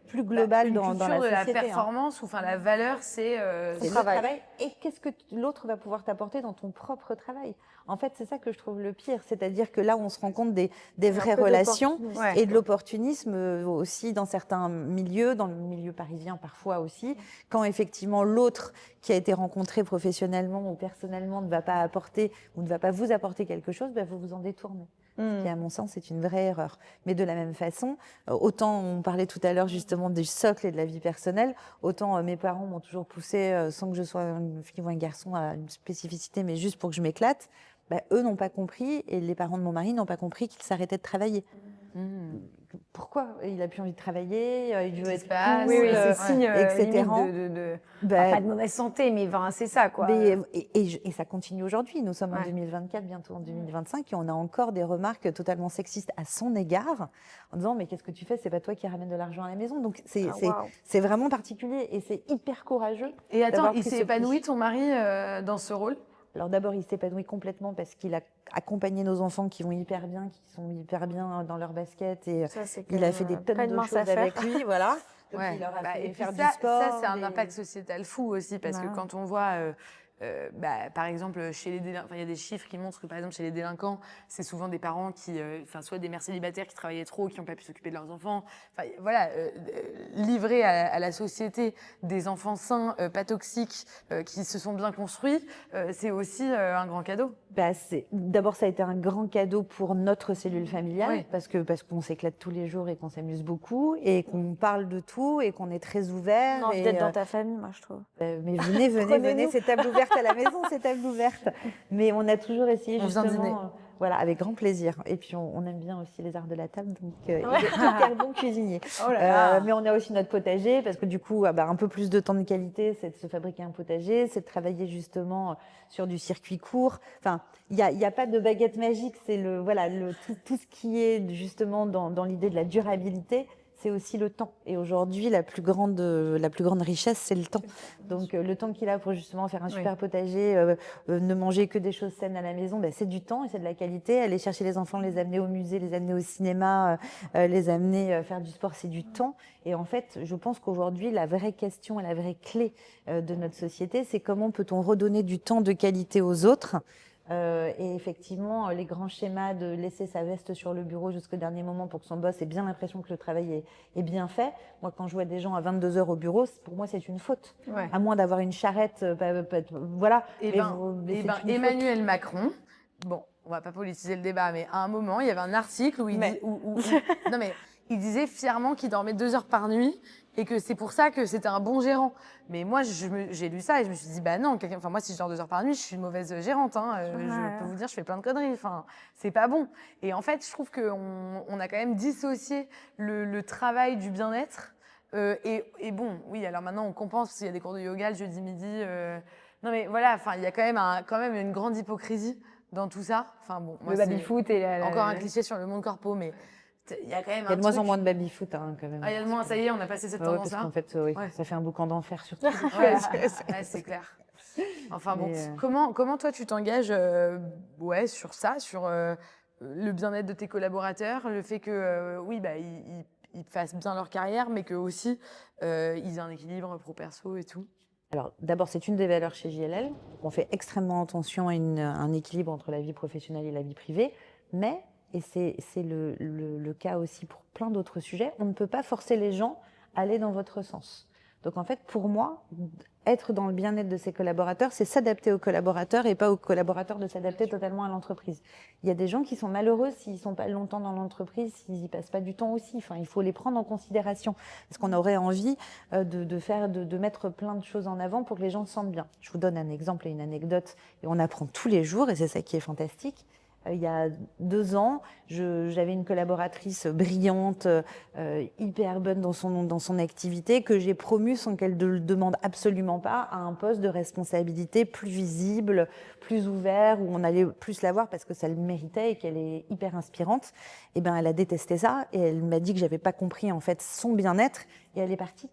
plus global dans la société. Une culture de la performance, ou enfin la valeur, c'est le travail. Et qu'est-ce que l'autre va pouvoir t'apporter dans ton propre travail? En fait, c'est ça que je trouve le pire, c'est-à-dire que là, on se rend compte des vraies relations et de l'opportunisme aussi dans certains milieux, dans le milieu parisien parfois aussi, quand effectivement l'autre qui a été rencontré professionnellement ou personnellement ne va pas apporter ou ne va pas vous apporter quelque chose, ben vous vous en détournez. Ce qui, à mon sens, est une vraie erreur. Mais de la même façon, autant on parlait tout à l'heure justement des socles et de la vie personnelle, autant mes parents m'ont toujours poussé, sans que je sois une fille ou un garçon, à une spécificité, mais juste pour que je m'éclate. Bah, eux n'ont pas compris, et les parents de mon mari n'ont pas compris qu'ils s'arrêtaient de travailler. pourquoi il a plus envie de travailler, il veut Qu'est-ce qui être se passe cool, Oui, Ouais. c'est signe etc. limite Bah, pas de mauvaise santé, mais enfin, c'est ça, quoi. et ça continue aujourd'hui. Nous sommes en Ouais. 2024, bientôt en 2025, et on a encore des remarques totalement sexistes à son égard, en disant mais qu'est-ce que tu fais, c'est pas toi qui ramène de l'argent à la maison. Donc c'est vraiment particulier et c'est hyper courageux. Et attends, d'avoir il pris s'est ce épanoui, pli. ton mari, dans ce rôle? Alors d'abord, il s'épanouit complètement parce qu'il a accompagné nos enfants qui vont hyper bien, qui sont hyper bien dans leur basket, et Ça, c'est il a fait des tonnes pas une de mince choses affaire. avec lui, voilà. Donc Ouais. il leur a Bah, fait et puis faire ça, du sport. c'est un impact sociétal fou aussi, parce que Ouais. quand on voit, par exemple, chez les délinquants, il y a des chiffres qui montrent que, par exemple, chez les délinquants, c'est souvent des parents qui, soit des mères célibataires qui travaillaient trop, qui n'ont pas pu s'occuper de leurs enfants. Enfin, voilà, livrer à la société des enfants sains, pas toxiques, qui se sont bien construits, c'est aussi un grand cadeau. Bah, d'abord, ça a été un grand cadeau pour notre cellule familiale, Oui. parce qu'on s'éclate tous les jours et qu'on s'amuse beaucoup, et qu'on parle de tout, et qu'on est très ouvert. On a envie et, d'être dans ta famille, moi, je trouve. mais venez, Prenez-nous. c'est table ouverte à la maison, c'est table ouverte. Mais on a toujours essayé On vient dîner. justement, voilà, avec grand plaisir. Et puis on aime bien aussi les arts de la table, donc il est hyper bon cuisinier. Oh là là. Mais on a aussi notre potager, parce que du coup, un peu plus de temps de qualité, c'est de se fabriquer un potager, c'est de travailler justement sur du circuit court. Enfin, il y a pas de baguette magique, c'est tout ce qui est justement dans l'idée de la durabilité. C'est aussi le temps. Et aujourd'hui, la plus grande richesse, c'est le temps. Donc, le temps qu'il a pour justement faire un super potager, ne manger que des choses saines à la maison, c'est du temps et c'est de la qualité. Aller chercher les enfants, les amener au musée, les amener au cinéma, les amener faire du sport, c'est du temps. Et en fait, je pense qu'aujourd'hui, la vraie question et la vraie clé de notre société, c'est comment peut-on redonner du temps de qualité aux autres. Et effectivement, les grands schémas de laisser sa veste sur le bureau jusqu'au dernier moment pour que son boss ait bien l'impression que le travail est bien fait. Moi, quand je vois des gens à 22 heures au bureau, pour moi, c'est une faute. Ouais. À moins d'avoir une charrette, voilà. Eh Mais ben, mais c'est une faute. Emmanuel Macron, bon, on va pas politiser le débat, mais à un moment, il y avait un article où non mais il disait fièrement qu'il dormait 2 heures par nuit et que c'est pour ça que c'était un bon gérant. Mais moi, j'ai lu ça et je me suis dit, bah non, moi, si je dors 2 heures par nuit, je suis une mauvaise gérante. Hein. Je peux vous dire, je fais plein de conneries. Enfin, c'est pas bon. Et en fait, je trouve qu'on a quand même dissocié le travail du bien-être. Et bon, oui, alors maintenant, on compense parce qu'il y a des cours de yoga le jeudi midi. Non, mais voilà, enfin, il y a quand même une grande hypocrisie dans tout ça. Enfin, bon, moi, Le baby-foot et encore un cliché sur le monde corpo, mais il y a quand même Il y a de moins en moins de baby-foot, quand même. Ah, il y a de moins, ça y est, on a passé cette Ouais, parce tendance-là. qu'en fait, Ouais. ça fait un boucan d'enfer surtout. Ouais, c'est clair. Enfin bon, Mais, comment toi tu t'engages sur ça, sur le bien-être de tes collaborateurs, le fait que ils fassent bien leur carrière, mais que aussi ils aient un équilibre pro-perso et tout. Alors, d'abord, c'est une des valeurs chez JLL. On fait extrêmement attention à un équilibre entre la vie professionnelle et la vie privée, mais, et c'est le cas aussi pour plein d'autres sujets, on ne peut pas forcer les gens à aller dans votre sens. Donc, en fait, pour moi, être dans le bien-être de ses collaborateurs, c'est s'adapter aux collaborateurs et pas aux collaborateurs de s'adapter totalement à l'entreprise. Il y a des gens qui sont malheureux s'ils ne sont pas longtemps dans l'entreprise, s'ils n'y passent pas du temps aussi. Enfin, il faut les prendre en considération. Parce qu'on aurait envie de mettre plein de choses en avant pour que les gens se sentent bien. Je vous donne un exemple et une anecdote. Et on apprend tous les jours et c'est ça qui est fantastique. Il y a 2 ans, j'avais une collaboratrice brillante, hyper bonne dans son activité, que j'ai promue sans qu'elle ne le demande absolument pas à un poste de responsabilité plus visible, plus ouvert, où on allait plus la voir parce que ça le méritait et qu'elle est hyper inspirante. Et ben, elle a détesté ça et elle m'a dit que j'avais pas compris en fait son bien-être et elle est partie.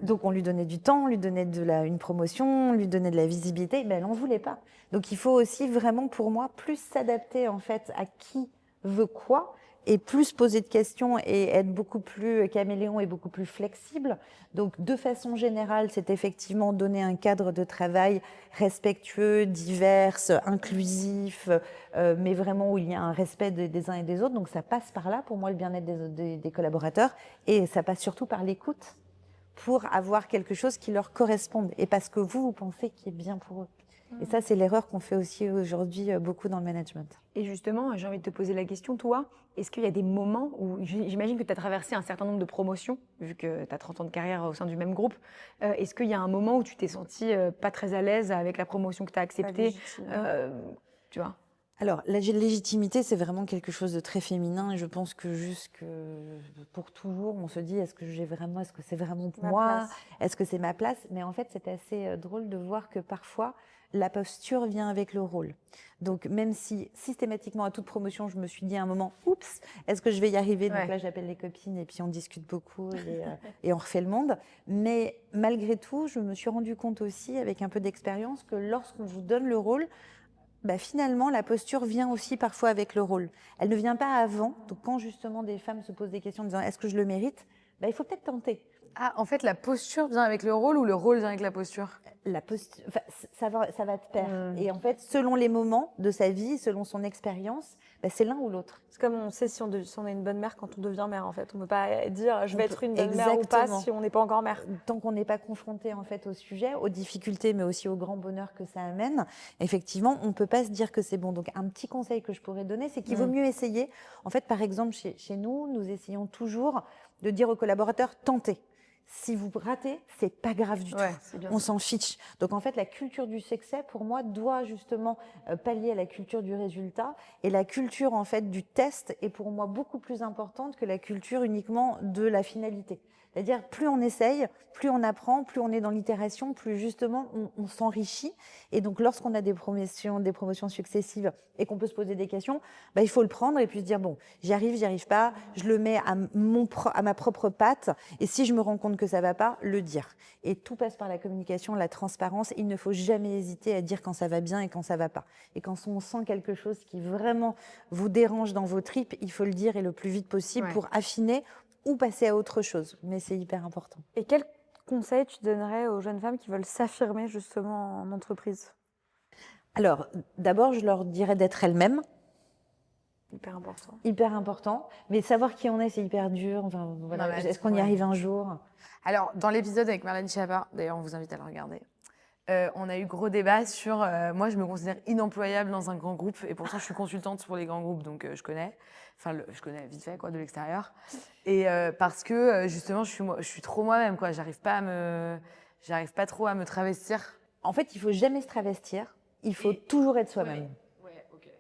Donc on lui donnait du temps, on lui donnait une promotion, on lui donnait de la visibilité, mais elle n'en voulait pas. Donc il faut aussi vraiment pour moi plus s'adapter en fait à qui veut quoi et plus poser de questions et être beaucoup plus caméléon et beaucoup plus flexible. Donc de façon générale, c'est effectivement donner un cadre de travail respectueux, divers, inclusif, mais vraiment où il y a un respect des uns et des autres. Donc ça passe par là pour moi le bien-être des collaborateurs et ça passe surtout par l'écoute pour avoir quelque chose qui leur corresponde et parce que vous pensez qu'il est bien pour eux. Et ça, c'est l'erreur qu'on fait aussi aujourd'hui beaucoup dans le management. Et justement, j'ai envie de te poser la question, toi, est-ce qu'il y a des moments où, j'imagine que tu as traversé un certain nombre de promotions, vu que tu as 30 ans de carrière au sein du même groupe, est-ce qu'il y a un moment où tu t'es sentie pas très à l'aise avec la promotion que tu as acceptée, tu vois? Alors, la légitimité, c'est vraiment quelque chose de très féminin et je pense que pour toujours, on se dit est-ce que c'est vraiment Ma moi? place. Est-ce que c'est ma place? Mais en fait, c'est assez drôle de voir que parfois, la posture vient avec le rôle. Donc, même si systématiquement à toute promotion, je me suis dit à un moment, oups, est-ce que je vais y arriver? Donc Ouais. là, j'appelle les copines et puis on discute beaucoup et on refait le monde. Mais malgré tout, je me suis rendu compte aussi, avec un peu d'expérience, que lorsqu'on vous donne le rôle, bah, finalement, la posture vient aussi parfois avec le rôle. Elle ne vient pas avant. Donc, quand justement des femmes se posent des questions en disant est-ce que je le mérite, bah, il faut peut-être tenter. Ah, en fait, la posture vient avec le rôle ou le rôle vient avec la posture? La posture, enfin, ça va de pair. Et en fait, selon les moments de sa vie, selon son expérience, bah, c'est l'un ou l'autre. C'est comme on sait si on est une bonne mère quand on devient mère, en fait. On ne peut pas dire je vais On être peut- une bonne mère ou pas Exactement. si on n'est pas encore mère. Tant qu'on n'est pas confronté en fait au sujet, aux difficultés, mais aussi au grand bonheur que ça amène, effectivement, on ne peut pas se dire que c'est bon. Donc, un petit conseil que je pourrais donner, c'est qu'il vaut mieux essayer. En fait, par exemple, chez nous, nous essayons toujours de dire aux collaborateurs, tentez. Si vous ratez, c'est pas grave du tout. C'est bien. On s'en fiche. Donc en fait, la culture du succès, pour moi, doit justement pallier à la culture du résultat. Et la culture en fait du test est pour moi beaucoup plus importante que la culture uniquement de la finalité. C'est-à-dire, plus on essaye, plus on apprend, plus on est dans l'itération, plus justement on s'enrichit. Et donc, lorsqu'on a des promotions successives et qu'on peut se poser des questions, bah, il faut le prendre et puis se dire, bon, j'y arrive pas, je le mets à ma propre patte. Et si je me rends compte que ça va pas, le dire. Et tout passe par la communication, la transparence. Il ne faut jamais hésiter à dire quand ça va bien et quand ça va pas. Et quand on sent quelque chose qui vraiment vous dérange dans vos tripes, il faut le dire et le plus vite possible pour affiner ou passer à autre chose. Mais c'est hyper important. Et quel conseil tu donnerais aux jeunes femmes qui veulent s'affirmer justement en entreprise? Alors, d'abord, je leur dirais d'être elles-mêmes. Hyper important. Hyper important. Mais savoir qui on est, c'est hyper dur. Enfin, voilà. Non, mais Est-ce qu'on y arrive un jour? Alors, dans l'épisode avec Marlène Schiappa, d'ailleurs, on vous invite à le regarder, on a eu gros débat sur... moi, je me considère inemployable dans un grand groupe, et pourtant, je suis consultante pour les grands groupes, donc je connais. Enfin, je connais vite fait, quoi, de l'extérieur. Et parce que, justement, je suis trop moi-même, quoi. J'arrive pas trop à me travestir. En fait, il faut jamais se travestir. Il faut toujours être soi-même.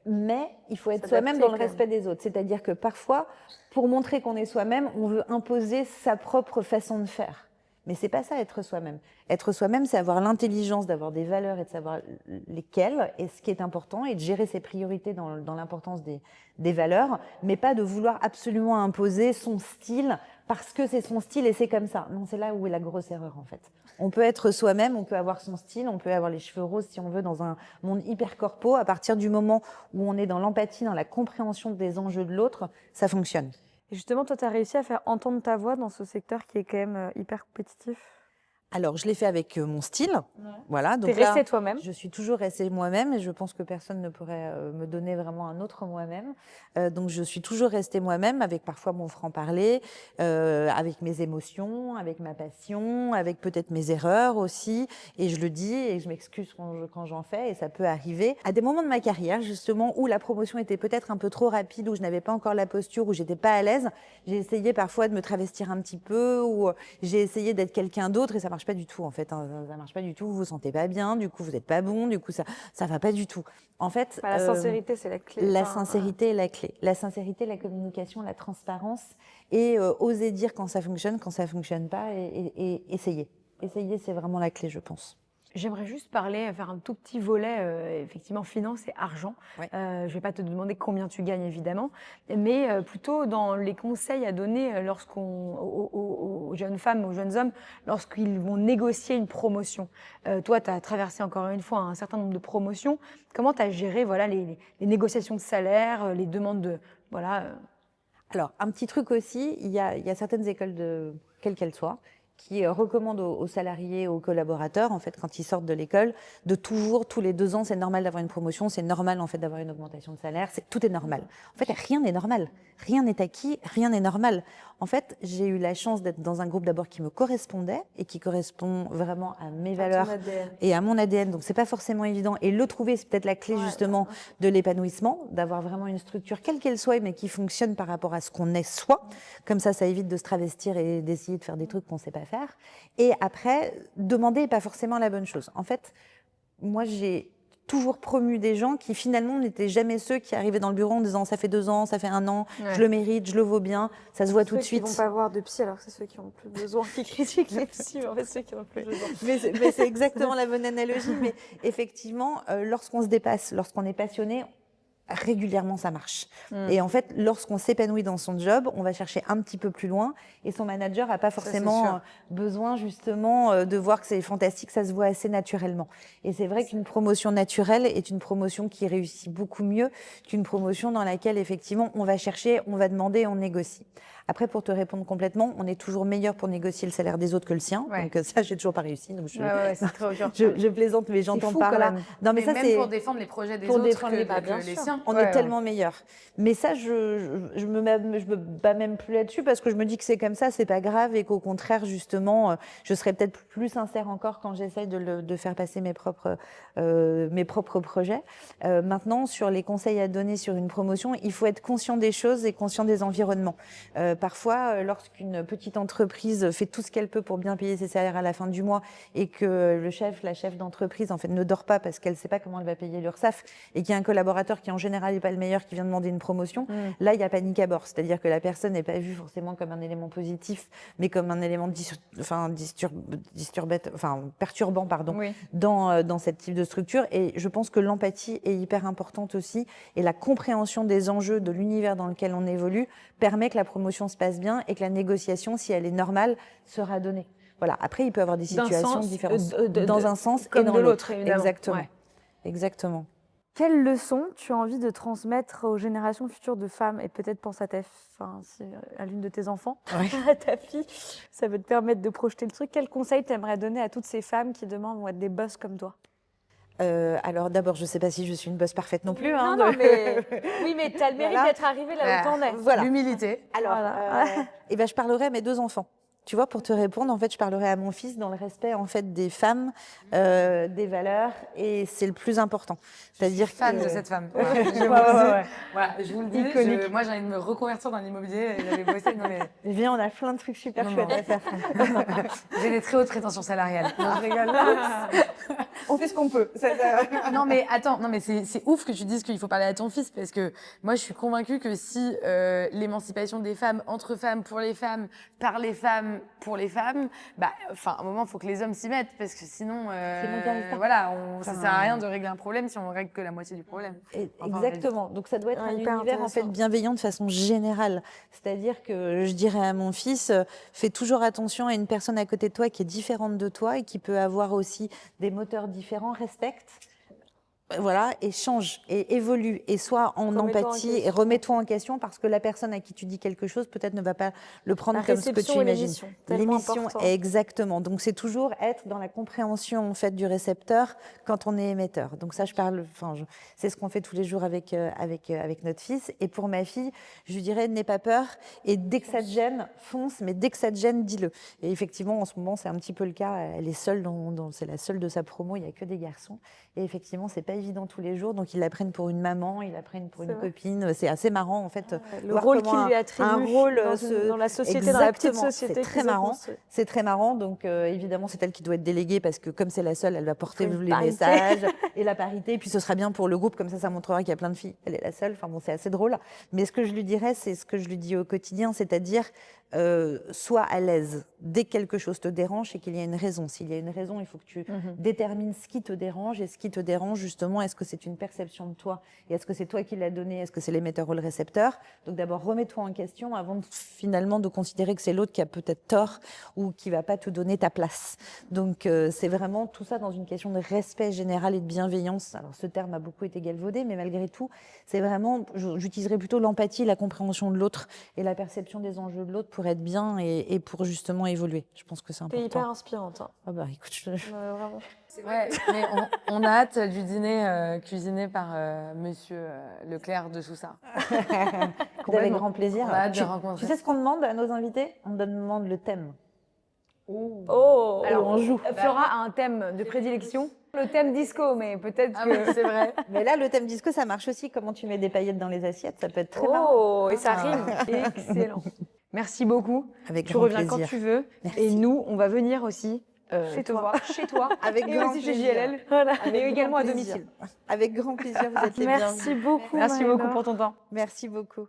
Mais il faut être soi-même dans le respect des autres. C'est-à-dire que parfois, pour montrer qu'on est soi-même, on veut imposer sa propre façon de faire. Mais c'est pas ça, être soi-même. Être soi-même, c'est avoir l'intelligence d'avoir des valeurs et de savoir lesquelles et ce qui est important et de gérer ses priorités dans l'importance des valeurs, mais pas de vouloir absolument imposer son style parce que c'est son style et c'est comme ça. Non, c'est là où est la grosse erreur en fait. On peut être soi-même, on peut avoir son style, on peut avoir les cheveux roses si on veut dans un monde hyper corpo. À partir du moment où on est dans l'empathie, dans la compréhension des enjeux de l'autre, ça fonctionne. Et justement, toi, tu as réussi à faire entendre ta voix dans ce secteur qui est quand même hyper compétitif. Alors, je l'ai fait avec mon style. Voilà. T'es Donc là, restée toi-même. je suis toujours restée moi-même et je pense que personne ne pourrait me donner vraiment un autre moi-même. Donc, je suis toujours restée moi-même avec parfois mon franc-parler, avec mes émotions, avec ma passion, avec peut-être mes erreurs aussi. Et je le dis et je m'excuse quand j'en fais et ça peut arriver. À des moments de ma carrière, justement, où la promotion était peut-être un peu trop rapide, où je n'avais pas encore la posture, où j'étais pas à l'aise, j'ai essayé parfois de me travestir un petit peu ou j'ai essayé d'être quelqu'un d'autre et ça marche pas du tout en fait. Ça marche pas du tout. Vous vous sentez pas bien, du coup vous êtes pas bon, du coup ça va pas du tout. En fait, La sincérité, c'est la clé. la sincérité est la clé. La sincérité, la communication, la transparence et oser dire quand ça fonctionne fonctionne pas et essayer. Essayer, c'est vraiment la clé, je pense. J'aimerais juste faire un tout petit volet, effectivement, finance et argent. Ouais. Je ne vais pas te demander combien tu gagnes, évidemment, mais plutôt dans les conseils à donner aux jeunes femmes, aux jeunes hommes, lorsqu'ils vont négocier une promotion. Toi, tu as traversé encore une fois un certain nombre de promotions. Comment tu as géré les négociations de salaire, les demandes de... Alors, un petit truc aussi, il y a certaines écoles, quelles qu'elles soient, qui recommandent aux salariés, aux collaborateurs, en fait, quand ils sortent de l'école, de toujours, tous les 2 ans, c'est normal d'avoir une promotion, c'est normal, en fait, d'avoir une augmentation de salaire, tout est normal. En fait, rien n'est normal. Rien n'est acquis, rien n'est normal. En fait, j'ai eu la chance d'être dans un groupe d'abord qui me correspondait et qui correspond vraiment à mes valeurs et à mon ADN. Donc, c'est pas forcément évident. Et le trouver, c'est peut-être la clé, justement, de l'épanouissement, d'avoir vraiment une structure, quelle qu'elle soit, mais qui fonctionne par rapport à ce qu'on est soi. Comme ça évite de se travestir et d'essayer de faire des trucs qu'on sait pas faire. Et après, demander n'est pas forcément la bonne chose. En fait, moi, j'ai toujours promu des gens qui finalement n'étaient jamais ceux qui arrivaient dans le bureau en disant ça fait 2 ans, ça fait 1 an, je le mérite, je le vaux bien, ça se voit tout de suite. Ceux qui vont pas voir de psy alors que c'est ceux qui ont le plus besoin, qui critiquent les psys, mais en fait ceux qui ont le plus besoin. Mais c'est exactement la bonne analogie. Mais effectivement, lorsqu'on se dépasse, lorsqu'on est passionné, régulièrement ça marche. Et en fait, lorsqu'on s'épanouit dans son job, on va chercher un petit peu plus loin et son manager n'a pas forcément besoin justement de voir que c'est fantastique, ça se voit assez naturellement. Et c'est vrai qu'une promotion naturelle est une promotion qui réussit beaucoup mieux qu'une promotion dans laquelle effectivement on va chercher, on va demander, on négocie. Après, pour te répondre complètement, on est toujours meilleur pour négocier le salaire des autres que le sien. Ouais. Donc ça, j'ai toujours pas réussi. Donc c'est très dur. je plaisante, mais j'entends par là. Non, mais ça, même c'est pour défendre les projets des pour autres défendre que les siens. on est tellement meilleur. Mais ça, je me bats même plus là-dessus parce que je me dis que c'est comme ça, c'est pas grave et qu'au contraire, justement, je serais peut-être plus sincère encore quand j'essaye de faire passer mes propres projets. Maintenant, sur les conseils à donner sur une promotion, il faut être conscient des choses et conscient des environnements. Parfois, lorsqu'une petite entreprise fait tout ce qu'elle peut pour bien payer ses salaires à la fin du mois et que la chef d'entreprise, en fait, ne dort pas parce qu'elle ne sait pas comment elle va payer l'URSSAF et qu'il y a un collaborateur qui, en général, n'est pas le meilleur, qui vient demander une promotion, là, il y a panique à bord. C'est-à-dire que la personne n'est pas vue forcément comme un élément positif, mais comme un élément perturbant, dans cette type de structure. Et je pense que l'empathie est hyper importante aussi et la compréhension des enjeux de l'univers dans lequel on évolue permet que la promotion se passe bien et que la négociation, si elle est normale, sera donnée. Voilà. Après, il peut y avoir des situations différentes dans un sens comme et dans de l'autre. évidemment. Exactement. Ouais. Exactement. Quelle leçon tu as envie de transmettre aux générations futures de femmes et peut-être pense à à l'une de tes enfants, à ta fille, ça peut te permettre de projeter le truc. Quel conseil tu aimerais donner à toutes ces femmes qui demain vont être des boss comme toi? Alors d'abord, je ne sais pas si je suis une boss parfaite non plus. Oui, mais tu as le mérite d'être arrivée là où t'en es. Voilà. L'humilité. Alors, je parlerai à mes 2 enfants. Tu vois, pour te répondre, en fait, je parlerai à mon fils dans le respect, en fait, des femmes, des valeurs, et c'est le plus important. C'est-à-dire Fan que... de cette femme. Voilà, Je vous le dis, moi j'ai envie de me reconvertir dans l'immobilier et j'avais bossé. Eh bien, on a plein de trucs super chouettes à faire. J'ai des très hautes prétentions salariales. Non, je rigole. On fait ce qu'on peut. Non mais attends, c'est ouf que tu dises qu'il faut parler à ton fils parce que moi je suis convaincue que si l'émancipation des femmes, entre femmes, pour les femmes, par les femmes, pour les femmes, à un moment il faut que les hommes s'y mettent parce que sinon, ça sert à rien de régler un problème si on règle que la moitié du problème. Exactement. Donc ça doit être un hyper univers en fait bienveillant de façon générale. C'est-à-dire que je dirais à mon fils, fais toujours attention à une personne à côté de toi qui est différente de toi et qui peut avoir aussi des moteurs différents, respecte. Voilà, et change, et évolue, et sois en empathie, et remets-toi en question parce que la personne à qui tu dis quelque chose peut-être ne va pas le prendre comme ce que tu imagines. L'émission, exactement. Donc c'est toujours être dans la compréhension en fait du récepteur quand on est émetteur. Donc ça, c'est ce qu'on fait tous les jours avec notre fils. Et pour ma fille, je lui dirais n'aie pas peur et dès que ça te gêne, fonce, mais dès que ça te gêne, dis-le. Et effectivement, en ce moment, c'est un petit peu le cas. Elle est seule, c'est la seule de sa promo. Il n'y a que des garçons. Et effectivement, c'est pas évident tous les jours, donc ils la prennent pour une maman, ils la prennent pour une copine. C'est assez marrant en fait. Le rôle qu'il lui attribue dans la société, exactement, dans la petite société. C'est très marrant. C'est très marrant. Donc évidemment, c'est elle qui doit être déléguée parce que comme c'est la seule, elle va porter les messages et la parité. Et puis ce sera bien pour le groupe, comme ça montrera qu'il y a plein de filles. Elle est la seule. Enfin bon, c'est assez drôle. Mais ce que je lui dirais, c'est ce que je lui dis au quotidien, c'est-à-dire sois à l'aise. Dès que quelque chose te dérange, c'est qu'il y a une raison. S'il y a une raison, il faut que tu détermines ce qui te dérange. Et ce qui te dérange, justement, est-ce que c'est une perception de toi? Et est-ce que c'est toi qui l'as donné? Est-ce que c'est l'émetteur ou le récepteur? Donc d'abord, remets-toi en question avant finalement de considérer que c'est l'autre qui a peut-être tort ou qui va pas te donner ta place. Donc c'est vraiment tout ça dans une question de respect général et de bienveillance. Alors ce terme a beaucoup été galvaudé, mais malgré tout, c'est vraiment, j'utiliserais plutôt l'empathie, la compréhension de l'autre et la perception des enjeux de l'autre pour être bien et pour justement évoluer. Je pense que c'est important. T'es hyper inspirante. Hein. Ah bah écoute, vraiment. C'est vrai, mais on a hâte du dîner cuisiné par Monsieur Leclerc de Sousa. Avec grand plaisir. On a hâte de rencontrer. Tu sais ce qu'on demande à nos invités? On demande le thème. Oh. Alors on joue. Flora a un thème de prédilection, le thème disco, mais peut-être que... Oui, c'est vrai. Mais là, le thème disco, ça marche aussi. Comment tu mets des paillettes dans les assiettes, ça peut être très marrant. Oh, et ça rime. Excellent. Merci beaucoup. Avec Tu grand reviens plaisir. quand tu veux. Merci. Et nous, on va venir aussi Chez te toi. voir chez toi. Avec Et grand aussi chez plaisir. JLL, Voilà. mais Avec également grand à plaisir. domicile. Avec grand plaisir, vous êtes les Merci bienvenus. beaucoup. Merci beaucoup Marie-Laure. pour ton temps. Merci beaucoup.